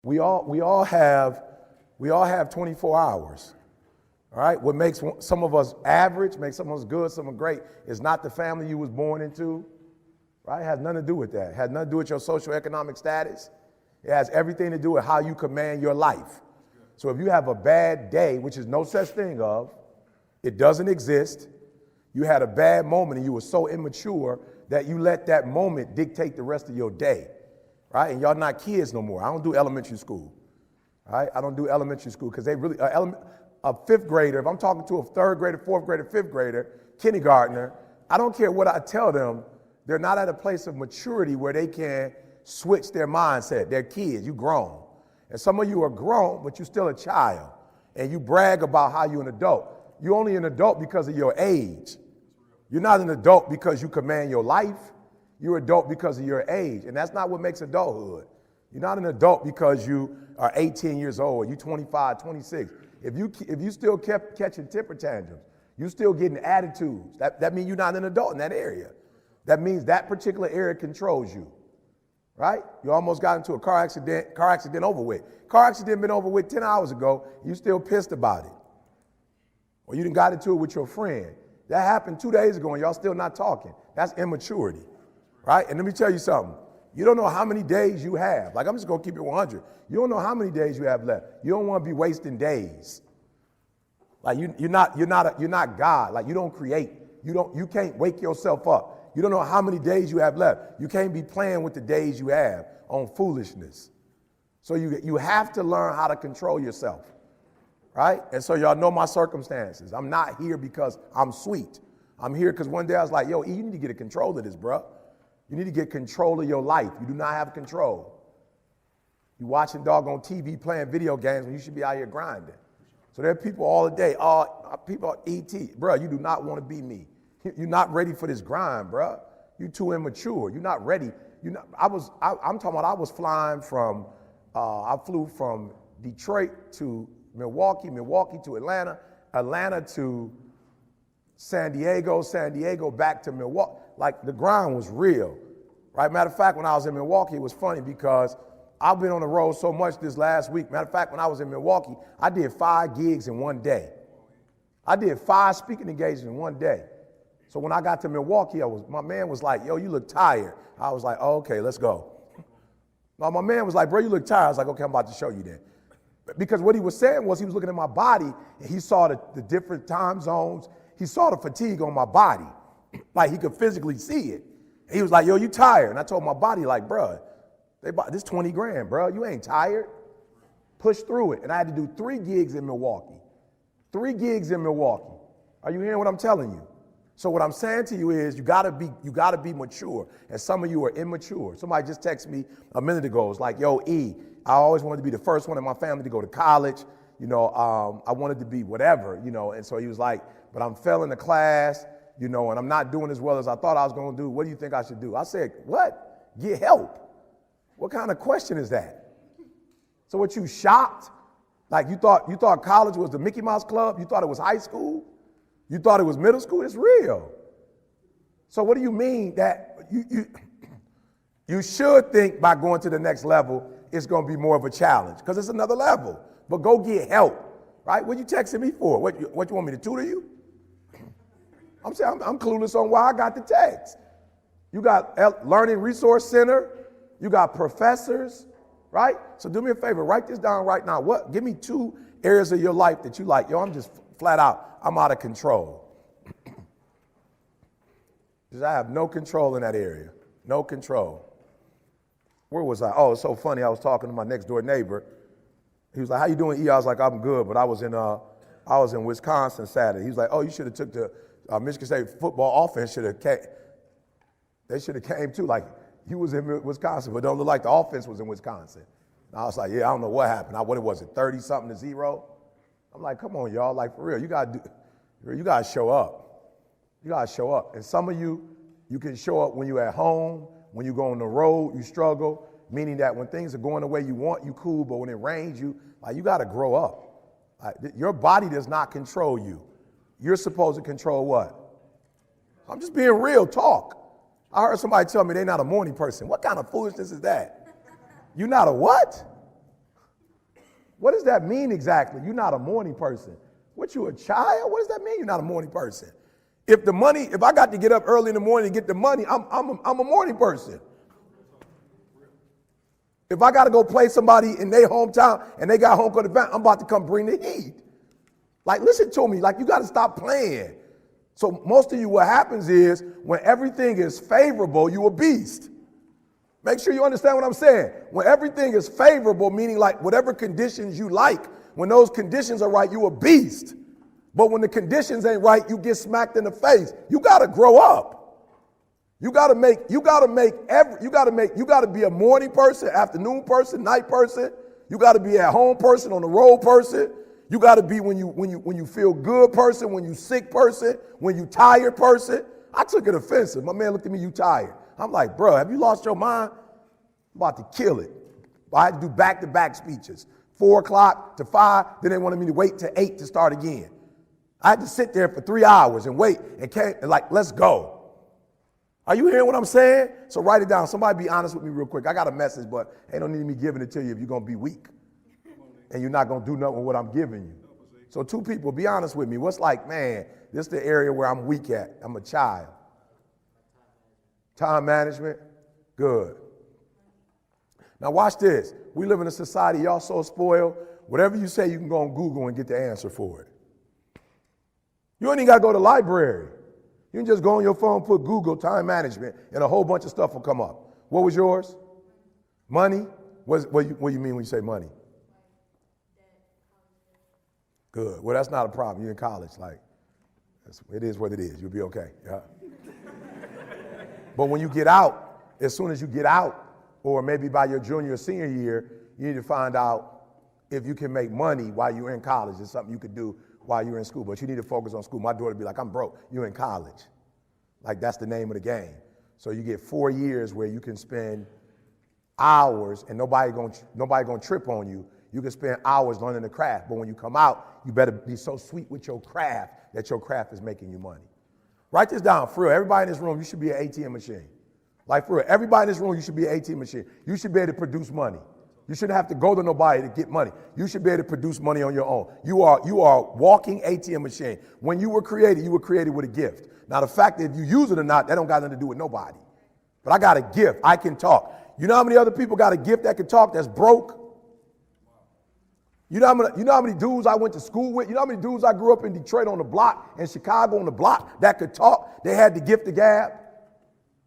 We all have 24 hours. All right? What makes some of us average, makes some of us good, some of us great, is not the family you was born into. Right? It has nothing to do with that. It has nothing to do with your socioeconomic status. It has everything to do with how you command your life. So if you have a bad day, which is no such thing of, it doesn't exist. You had a bad moment and you were so immature that you let that moment dictate the rest of your day. Right? And y'all not kids no more. I don't do elementary school. Right? I don't do elementary school because they really, a fifth grader, if I'm talking to a third grader, fourth grader, fifth grader, kindergartner, I don't care what I tell them, they're not at a place of maturity where they can switch their mindset. They're kids, you grown. And some of you are grown, but you're still a child. And you brag about how you're an adult. You're only an adult because of your age. You're not an adult because you command your life. You're an adult because of your age. And that's not what makes adulthood. You're not an adult because you are 18 years old, you're 25, 26. If you still kept catching temper tantrums, you still getting attitudes, that means you're not an adult in that area. That means that particular area controls you, right? You almost got into a car accident over with. Car accident been over with 10 hours ago, you still pissed about it. Or you done got into it with your friend. That happened 2 days ago and y'all still not talking. That's immaturity, right? And let me tell you something. You don't know how many days you have. Like, I'm just gonna keep it 100. You don't know how many days you have left. You don't want to be wasting days. Like you're not God. Like you don't create. You can't wake yourself up. You don't know how many days you have left. You can't be playing with the days you have on foolishness. So you have to learn how to control yourself, right? And so y'all know my circumstances. I'm not here because I'm sweet. I'm here because one day I was like, yo, E, you need to get a control of this, bro. You need to get control of your life. You do not have control. You watching doggone TV playing video games when you should be out here grinding. So there are people all the day, people ET. Bro, you do not want to be me. You're not ready for this grind, bro. You're too immature. You're not ready. I'm talking about I was flying from, I flew from Detroit to Milwaukee, Milwaukee to Atlanta, Atlanta to San Diego back to Milwaukee. Like the grind was real, right? Matter of fact, when I was in Milwaukee, it was funny because I've been on the road so much this last week. Matter of fact, when I was in Milwaukee, I did 5 gigs in one day. I did 5 speaking engagements in one day. So when I got to Milwaukee, my man was like, yo, you look tired. I was like, oh, okay, let's go. Now, my man was like, bro, you look tired. I was like, okay, I'm about to show you then. Because what he was saying was he was looking at my body and he saw the different time zones. He saw the fatigue on my body. Like he could physically see it. He was like, yo, you tired. And I told my body, like, bro, this 20 grand, bro. You ain't tired. Push through it. And I had to do 3 gigs in Milwaukee. 3 gigs in Milwaukee. Are you hearing what I'm telling you? So what I'm saying to you is you gotta be mature. And some of you are immature. Somebody just texted me a minute ago. It's like, yo, E, I always wanted to be the first one in my family to go to college. You know, I wanted to be whatever, you know. And so he was like, but I'm failing the class, you know, and I'm not doing as well as I thought I was going to do. What do you think I should do? I said, what? Get help. What kind of question is that? So what, you shocked? Like you thought college was the Mickey Mouse Club? You thought it was high school? You thought it was middle school? It's real. So what do you mean that you should think by going to the next level it's going to be more of a challenge because it's another level. But go get help, right? What you texting me for? What you want me to tutor you? I'm saying I'm clueless on why I got the text. You got Learning Resource Center. You got professors, right? So do me a favor, write this down right now. Give me 2 areas of your life that you like. Yo, I'm just flat out, I'm out of control. Because I have no control in that area. No control. Where was I? Oh, it's so funny. I was talking to my next door neighbor. He was like, how you doing, E? I was like, I'm good, but I was in Wisconsin Saturday. He was like, oh, you should have took the Michigan State football offense they should have came too. Like, you was in Wisconsin, but don't look like the offense was in Wisconsin. And I was like, yeah, I don't know what happened. What was it, 30-something to 0? I'm like, come on, y'all. Like, for real, you gotta show up. You gotta show up. And some of you can show up when you're at home, when you go on the road, you struggle, meaning that when things are going the way you want, you cool, but when it rains, you gotta grow up. Your body does not control you. You're supposed to control what? I'm just being real talk. I heard somebody tell me they're not a morning person. What kind of foolishness is that? You're not a what? What does that mean exactly? You're not a morning person. What, you a child? What does that mean you're not a morning person? If I got to get up early in the morning to get the money, I'm a morning person. If I got to go play somebody in their hometown and they got home court advantage, I'm about to come bring the heat. Like, listen to me. Like, you got to stop playing. So most of you, what happens is when everything is favorable, you a beast. Make sure you understand what I'm saying. When everything is favorable, meaning like whatever conditions you like, when those conditions are right, you a beast. But when the conditions ain't right, you get smacked in the face. You got to grow up. You got to be a morning person, afternoon person, night person. You got to be at home person, on the road person. You got to be when you feel good person, when you sick person, when you tired person. I took it offensive. My man looked at me, you tired. I'm like, bro, have you lost your mind? I'm about to kill it. I had to do back-to-back speeches. 4 o'clock to 5, then they wanted me to wait till 8 to start again. I had to sit there for 3 hours and wait and like, let's go. Are you hearing what I'm saying? So write it down. Somebody be honest with me real quick. I got a message, but ain't no need me giving it to you if you're going to be weak. And you're not going to do nothing with what I'm giving you. So 2 people, be honest with me. What's like, man, this is the area where I'm weak at. I'm a child. Time management? Good. Now watch this. We live in a society, y'all so spoiled. Whatever you say, you can go on Google and get the answer for it. You don't even got to go to the library. You can just go on your phone, put Google time management, and a whole bunch of stuff will come up. What was yours? Money? What do you mean when you say money? Good. Well, that's not a problem. You're in college. Like, it is what it is. You'll be okay. Yeah. But when you get out, as soon as you get out, or maybe by your junior or senior year, you need to find out if you can make money while you're in college. It's something you could do while you're in school, but you need to focus on school. My daughter be like, I'm broke. You're in college. Like, that's the name of the game. So you get 4 years where you can spend hours and nobody gonna trip on you. You can spend hours learning the craft, but when you come out, you better be so sweet with your craft that your craft is making you money. Write this down. For real, everybody in this room, you should be an ATM machine. Like, for real, everybody in this room, you should be an ATM machine. You should be able to produce money. You shouldn't have to go to nobody to get money. You should be able to produce money on your own. You are a walking ATM machine. When you were created with a gift. Now, the fact that if you use it or not, that don't got nothing to do with nobody. But I got a gift. I can talk. You know how many other people got a gift that can talk that's broke? You know how many dudes I went to school with? You know how many dudes I grew up in Detroit on the block and Chicago on the block that could talk? They had the gift of gab.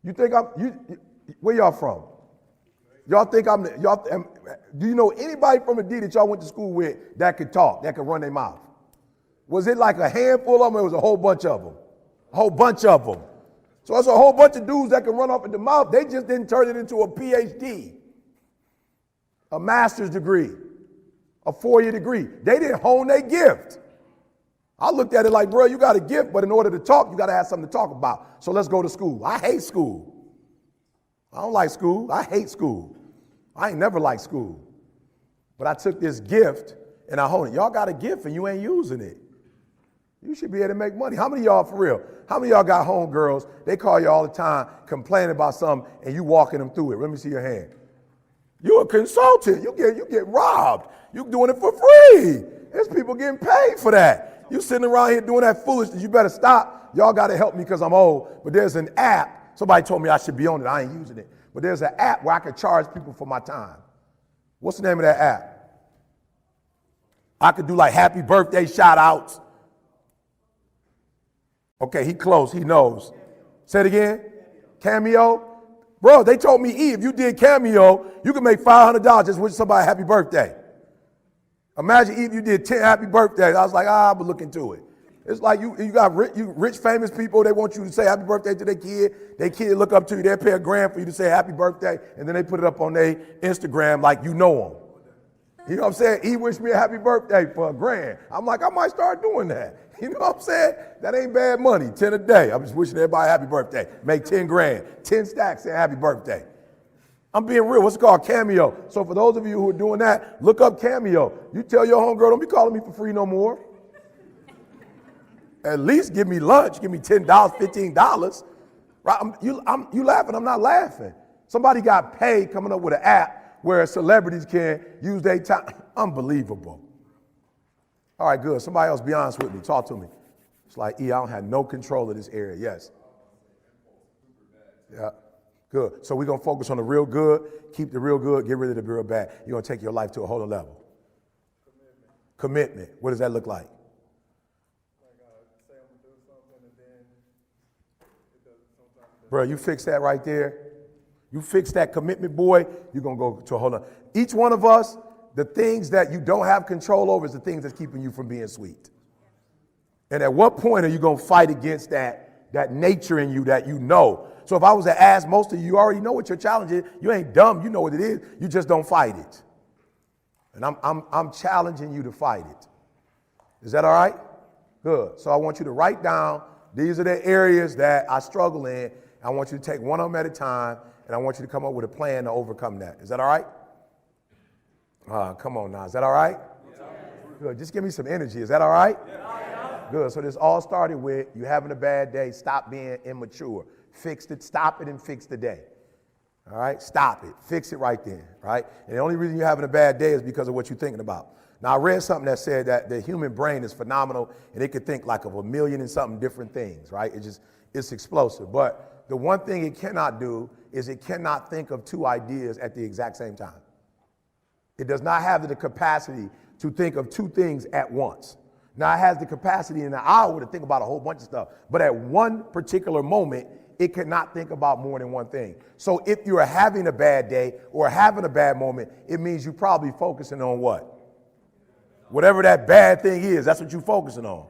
You think where y'all from? Y'all think do you know anybody from the D that y'all went to school with that could talk, that could run their mouth? Was it like a handful of them or it was a whole bunch of them? A whole bunch of them. So it's a whole bunch of dudes that can run off at the mouth. They just didn't turn it into a PhD, a master's degree, a 4-year degree. They didn't hone their gift. I looked at it like, bro, you got a gift, but in order to talk, you got to have something to talk about. So let's go to school. I hate school. I don't like school. I hate school. I ain't never liked school. But I took this gift and I honed it. Y'all got a gift and you ain't using it. You should be able to make money. How many of y'all, for real, how many of y'all got homegirls, they call you all the time complaining about something and you walking them through it? Let me see your hand. You're a consultant. You get robbed. You doing it for free. There's people getting paid for that. You sitting around here doing that foolishness. You better stop. Y'all got to help me because I'm old. But there's an app. Somebody told me I should be on it. I ain't using it. But there's an app where I can charge people for my time. What's the name of that app? I could do like happy birthday shout outs. Okay, he close. He knows. Say it again. Cameo. Bro, they told me, if you did Cameo, you could make $500 just wishing somebody happy birthday. Imagine if you did 10 happy birthdays. I was like, I would look into it. It's like you got rich, famous people. They want you to say happy birthday to their kid. Their kid look up to you. They'll pay $1,000 for you to say happy birthday, and then they put it up on their Instagram like you know them. You know what I'm saying? He wished me a happy birthday for $1,000. I'm like, I might start doing that. You know what I'm saying? That ain't bad money. 10 a day. I'm just wishing everybody a happy birthday. Make $10,000. 10 stacks, say happy birthday. I'm being real. What's it called? Cameo. So for those of you who are doing that, look up Cameo. You tell your homegirl, don't be calling me for free no more. At least give me lunch. Give me $10, $15. Right? You laughing. I'm not laughing. Somebody got paid coming up with an app where celebrities can use their time. Unbelievable. All right, good. Somebody else be honest with me. Talk to me. It's like, I don't have no control of this area. Yes. Yeah. Good. So we're going to focus on the real good, keep the real good, get rid of the real bad. You're going to take your life to a whole other level. Commitment. What does that look like? Like, say I'm going to do something and then it doesn't sometimes. Bro, you fix that right there. You fix that commitment, boy, you're going to go to a whole other. Each one of us, the things that you don't have control over is the things that's keeping you from being sweet. And at what point are you going to fight against that nature in you that you know? So if I was to ask most of you, you already know what your challenge is. You ain't dumb. You know what it is. You just don't fight it. And I'm challenging you to fight it. Is that all right? Good. So I want you to write down, these are the areas that I struggle in. I want you to take one of them at a time, and I want you to come up with a plan to overcome that. Is that all right? Come on now. Is that all right? Yeah. Good. Just give me some energy. Is that all right? Yeah. Good. So this all started with you having a bad day. Stop being immature. Fix it. Stop it and fix the day. All right? Stop it. Fix it right there. Right? And the only reason you're having a bad day is because of what you're thinking about. Now, I read something that said that the human brain is phenomenal, and it could think like of 1,000,000 and something different things. Right? It's explosive. But the one thing it cannot do is it cannot think of two ideas at the exact same time. It does not have the capacity to think of two things at once. Now, it has the capacity in an hour to think about a whole bunch of stuff. But at one particular moment, it cannot think about more than one thing. So if you're having a bad day or having a bad moment, it means you're probably focusing on what? Whatever that bad thing is, that's what you're focusing on.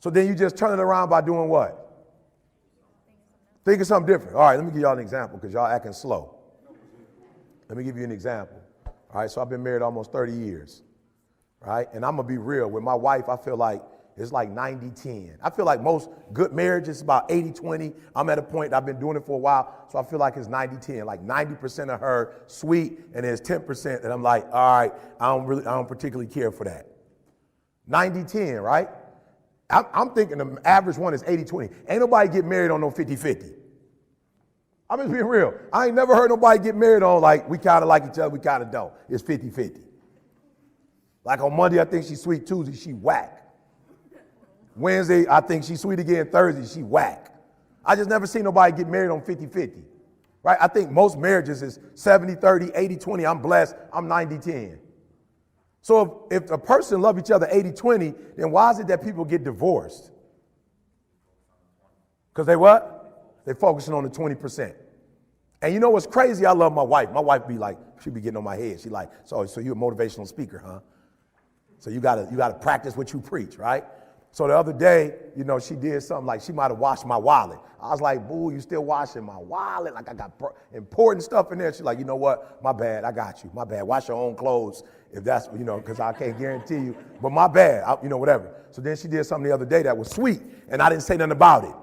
So then you just turn it around by doing what? Think of something different. All right, let me give y'all an example because y'all acting slow. Let me give you an example. All right, so I've been married almost 30 years, right? And I'm going to be real. With my wife, I feel like it's like 90-10. I feel like most good marriages is about 80-20. I'm at a point, I've been doing it for a while, so I feel like it's 90-10. Like 90% of her sweet, and there's 10% that I'm like, all right, I don't particularly care for that. 90-10, right? I'm thinking the average one is 80-20. Ain't nobody get married on no 50-50. I'm just being real. I ain't never heard nobody get married on like, we kind of like each other, we kind of don't. It's 50-50. Like on Monday, I think she's sweet. Tuesday, she whack. Wednesday, I think she's sweet again. Thursday, she whack. I just never seen nobody get married on 50-50. Right? I think most marriages is 70-30, 80-20. I'm blessed. I'm 90-10. So if a person love each other 80-20, then why is it that people get divorced? Because they what? They're focusing on the 20%. And you know what's crazy? I love my wife. My wife be like, she be getting on my head. She like, so you're a motivational speaker, huh? So you gotta practice what you preach, right? So the other day, you know, she did something like she might have washed my wallet. I was like, boo, you still washing my wallet? Like I got important stuff in there. She's like, you know what? My bad. I got you. My bad. Wash your own clothes if that's, you know, because I can't guarantee you. But my bad. Whatever. So then she did something the other day that was sweet, and I didn't say nothing about it.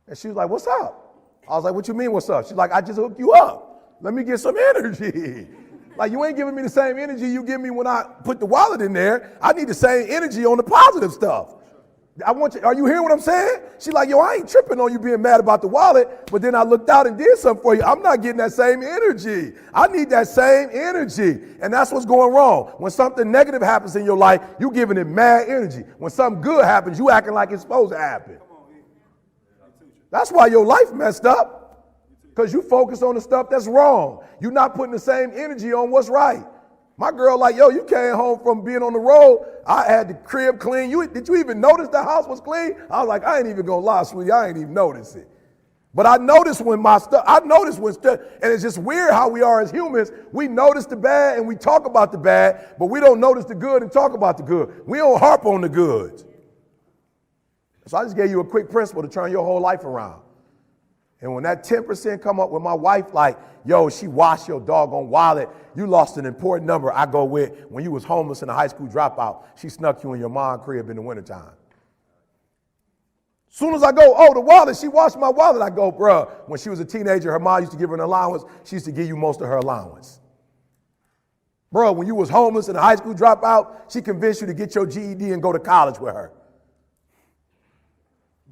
And she was like, what's up? I was like, what you mean, what's up? She's like, I just hooked you up. Let me get some energy. Like, you ain't giving me the same energy you give me when I put the wallet in there. I need the same energy on the positive stuff. Are you hearing what I'm saying? She's like, yo, I ain't tripping on you being mad about the wallet, but then I looked out and did something for you. I'm not getting that same energy. I need that same energy. And that's what's going wrong. When something negative happens in your life, you giving it mad energy. When something good happens, you acting like it's supposed to happen. That's why your life messed up, because you focus on the stuff that's wrong. You're not putting the same energy on what's right. My girl like, yo, you came home from being on the road. I had the crib clean. Did you even notice the house was clean? I was like, I ain't even gonna lie, sweetie, I ain't even notice it. But I noticed when stuff, and it's just weird how we are as humans. We notice the bad and we talk about the bad, but we don't notice the good and talk about the good. We don't harp on the good. So I just gave you a quick principle to turn your whole life around. And when that 10% come up with my wife, like, yo, she washed your doggone wallet, you lost an important number. I go with, when you was homeless and a high school dropout, she snuck you in your mom's crib in the wintertime. Soon as I go, oh, the wallet, she washed my wallet. I go, bruh, when she was a teenager, her mom used to give her an allowance. She used to give you most of her allowance. Bruh, when you was homeless and a high school dropout, she convinced you to get your GED and go to college with her.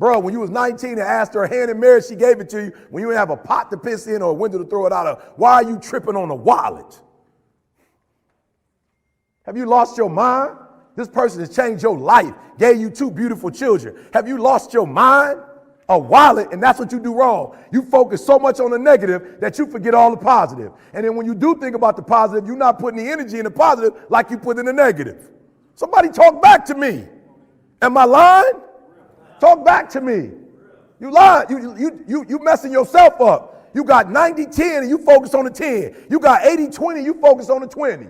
Bro, when you was 19 and asked her hand in marriage, she gave it to you. When you didn't have a pot to piss in or a window to throw it out of, why are you tripping on a wallet? Have you lost your mind? This person has changed your life, gave you 2 beautiful children. Have you lost your mind? A wallet, and that's what you do wrong. You focus so much on the negative that you forget all the positive. And then when you do think about the positive, you're not putting the energy in the positive like you put in the negative. Somebody talk back to me. Am I lying? Talk back to me. You lying. You messing yourself up. You got 90-10 and you focus on the 10. You got 80-20, you focus on the 20.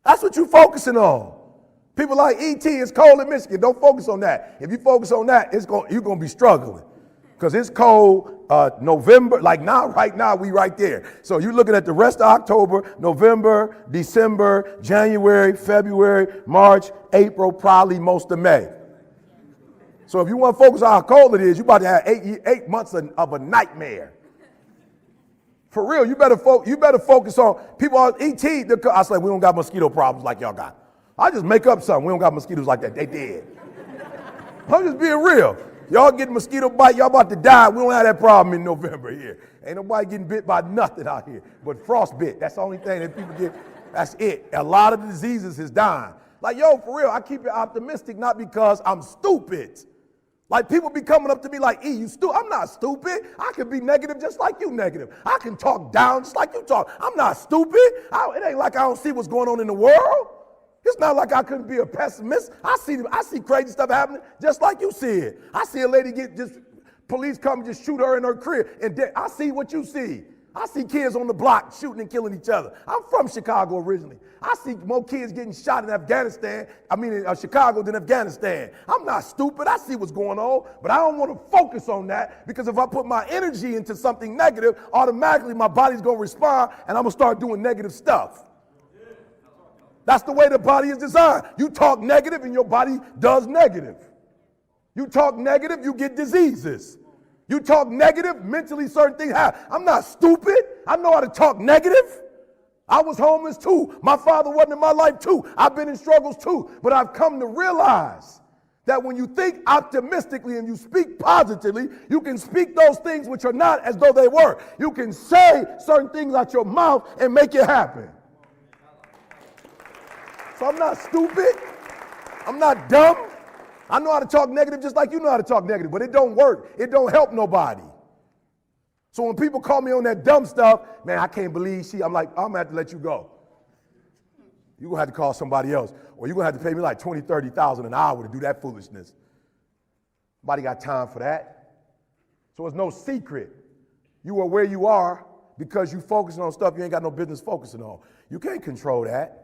That's what you're focusing on. People like E.T., it's cold in Michigan. Don't focus on that. If you focus on that, you're going to be struggling. Because it's cold November, like now, right now, we right there. So you're looking at the rest of October, November, December, January, February, March, April, probably most of May. So if you want to focus on how cold it is, you're about to have 8 months of a nightmare. For real, you better focus on people on ET. I was like, we don't got mosquito problems like y'all got. I just make up something. We don't got mosquitoes like that. They dead. I'm just being real. Y'all getting mosquito bite, y'all about to die. We don't have that problem in November here. Ain't nobody getting bit by nothing out here but frostbite. That's the only thing that people get. That's it. A lot of the diseases is dying. Like, yo, for real, I keep it optimistic, not because I'm stupid. Like, people be coming up to me like, E, you stupid. I'm not stupid. I can be negative just like you negative. I can talk down just like you talk. I'm not stupid. It ain't like I don't see what's going on in the world. It's not like I couldn't be a pessimist. I see crazy stuff happening just like you see it. I see a lady police come and just shoot her in her crib. And I see what you see. I see kids on the block shooting and killing each other. I'm from Chicago originally. I see more kids getting shot in Chicago than Afghanistan. I'm not stupid. I see what's going on, but I don't want to focus on that because if I put my energy into something negative, automatically my body's going to respond and I'm going to start doing negative stuff. That's the way the body is designed. You talk negative and your body does negative. You talk negative, you get diseases. You talk negative, mentally certain things happen. I'm not stupid. I know how to talk negative. I was homeless too. My father wasn't in my life too. I've been in struggles too. But I've come to realize that when you think optimistically and you speak positively, you can speak those things which are not as though they were. You can say certain things out your mouth and make it happen. So I'm not stupid. I'm not dumb. I know how to talk negative just like you know how to talk negative, but it don't work. It don't help nobody. So when people call me on that dumb stuff, man, I can't believe I'm like, I'm going to have to let you go. You're going to have to call somebody else, or you're going to have to pay me like $20,000, $30,000 an hour to do that foolishness. Nobody got time for that. So it's no secret. You are where you are because you focusing on stuff you ain't got no business focusing on. You can't control that.